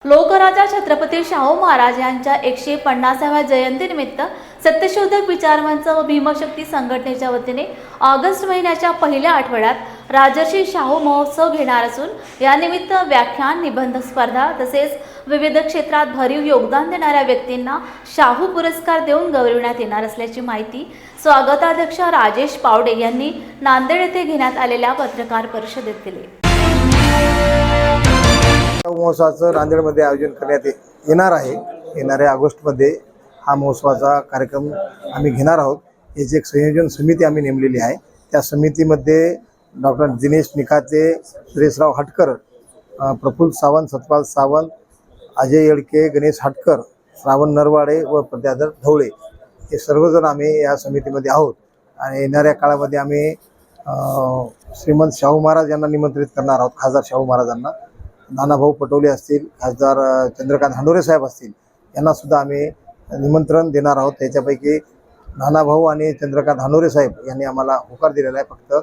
लोकराजा छत्रपती शाहू महाराज यांच्या 150व्या जयंतीनिमित्त सत्यशोधक विचारमंच व भीमशक्ती संघटनेच्या वतीने ऑगस्ट महिन्याच्या पहिल्या आठवड्यात राजर्षी शाहू महोत्सव घेणार असून यानिमित्त व्याख्यान, निबंध स्पर्धा तसेच विविध क्षेत्रात भरीव योगदान देणाऱ्या व्यक्तींना शाहू पुरस्कार देऊन गौरविण्यात येणार असल्याची माहिती स्वागताध्यक्ष राजेश पावडे यांनी नांदेड येथे घेण्यात आलेल्या पत्रकार परिषदेत दिली। महोत्सवाचं नांदेडमध्ये आयोजन करण्यात येणार आहे। येणाऱ्या ऑगस्टमध्ये हा महोत्सवाचा कार्यक्रम आम्ही घेणार आहोत। याची एक संयोजन समिती आम्ही नेमलेली आहे। त्या समितीमध्ये डॉक्टर दिनेश निखाते, सुरेशराव हटकर, प्रफुल्ल सावंत, सतपाल सावंत, अजय येडके, गणेश हटकर, श्रावण नरवाडे व प्रद्याधर ढवळे हे सर्वजण आम्ही या समितीमध्ये आहोत। आणि येणाऱ्या काळामध्ये आम्ही श्रीमंत शाहू महाराज यांना निमंत्रित करणार आहोत। खासदार शाहू महाराजांना, नानाभाऊ पटोले असतील, खासदार चंद्रकांत हांडोरे साहेब असतील, यांना सुद्धा आम्ही निमंत्रण देणार आहोत। त्याच्यापैकी नानाभाऊ आणि चंद्रकांत हांडोरे साहेब यांनी आम्हाला होकार दिलेला आहे। फक्त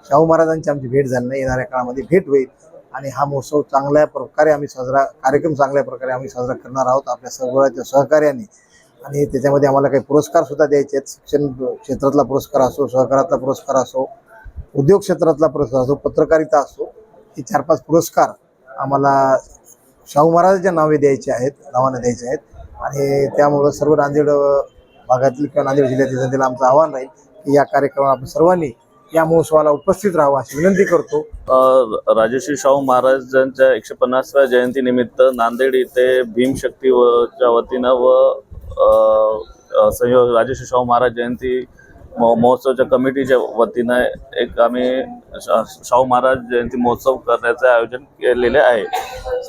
शाहू महाराजांची आमची भेट झाली नाही। येणाऱ्या काळामध्ये भेट होईल आणि हा महोत्सव चांगल्या प्रकारे आम्ही कार्यक्रम चांगल्या प्रकारे आम्ही साजरा करणार आहोत आपल्या सर्वांच्या सहकार्याने। आणि त्याच्यामध्ये आम्हाला काही पुरस्कार सुद्धा द्यायचे आहेत। शिक्षण क्षेत्रातला पुरस्कार असो, सहकारातला पुरस्कार असो, उद्योग क्षेत्रातला पुरस्कार असो, पत्रकारिता असो, हे 4-5 पुरस्कार आम्हाला शाहू महाराजांच्या नावाने द्यायचे आहेत। आणि त्यामुळं सर्व नांदेड भागातील किंवा नांदेड जिल्ह्यातील जनतेला आमचं आव्हान राहील की या कार्यक्रमात आपण सर्वांनी या महोत्सवाला उपस्थित राहावं अशी विनंती करतो। राजर्षी शाहू महाराजांच्या 150व्या जयंतीनिमित्त नांदेड येथे भीमशक्तीच्या वतीनं व संयोग राजर्षी शाहू महाराज जयंती महोत्सवाच्या कमिटीच्या वतीनं एक आम्ही शाहू महाराज जयंती महोत्सव करण्याचे आयोजन केलेले आहे।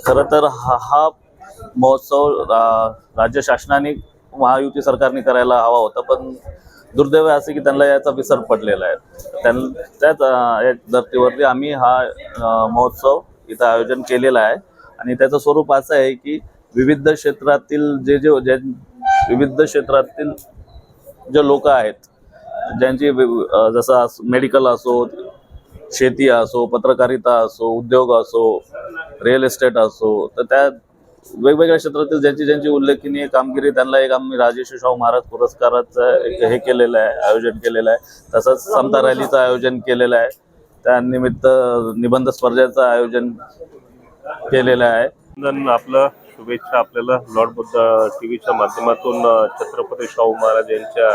खरं तर हा महोत्सव राज्य शासनाने, महायुती सरकारने करायला हवा होता, पण दुर्दैव असे की त्यांना याचा विसर पडलेला आहे। त्याच धर्तीवरती आम्ही हा महोत्सव इथं आयोजन केलेला आहे। आणि त्याचं स्वरूप असं आहे की विविध क्षेत्रातील जे लोक आहेत, ज्यांची जसं मेडिकल असो, शेती असो, पत्रकारिता असो, उद्योग असो, रिअल इस्टेट असो, तर त्या वेगवेगळ्या क्षेत्रातील ज्यांची उल्लेखनीय कामगिरी, त्यांना एक आम्ही राजर्षी शाहू महाराज पुरस्काराचं एक हे केलेलं आहे, आयोजन केलेलं आहे। तसंच समता रॅलीचं आयोजन केलेलं आहे। त्यानिमित्त निबंध स्पर्धेचं आयोजन केलेलं आहे। आपलं शुभेच्छा आपल्याला लॉर्ड बुद्ध टीव्हीच्या माध्यमातून छत्रपती शाहू महाराज यांच्या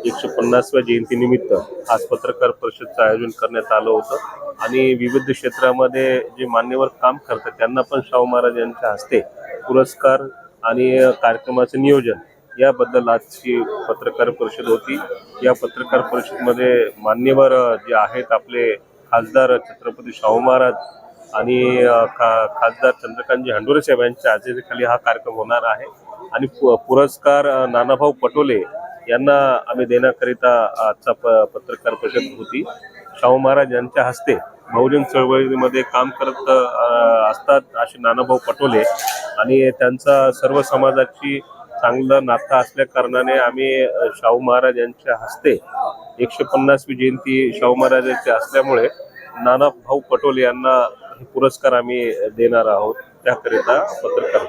150व्या जयंतीनिमित्त आज पत्रकार परिषदेचं आयोजन करण्यात आलं होतं। आणि विविध क्षेत्रामध्ये जे मान्यवर काम करतात त्यांना पण शाहू महाराज यांच्या हस्ते पुरस्कार आणि कार्यक्रमाचं नियोजन याबद्दल आजची पत्रकार परिषद होती। या पत्रकार परिषदेमध्ये मान्यवर जे आहेत आपले खासदार छत्रपती शाहू महाराज आणि खासदार चंद्रकांतजी हांडोरे साहेब यांच्या आदेशाखाली हा कार्यक्रम होणार आहे। आणि पुरस्कार नानाभाऊ पटोले यांना आम्ही देण्याकरिता आजचा पत्रकार परिषद होती। शाहू महाराज यांच्या हस्ते बहुजन चळवळीमध्ये काम करत असतात असे नानाभाऊ पटोले, आणि त्यांचा सर्व समाजाची चांगलं नातं असल्या कारणाने आम्ही शाहू महाराज यांच्या हस्ते 150वी जयंती शाहू महाराजांची असल्यामुळे नानाभाऊ पटोले यांना हे पुरस्कार आम्ही देणार आहोत। त्याकरिता पत्रकार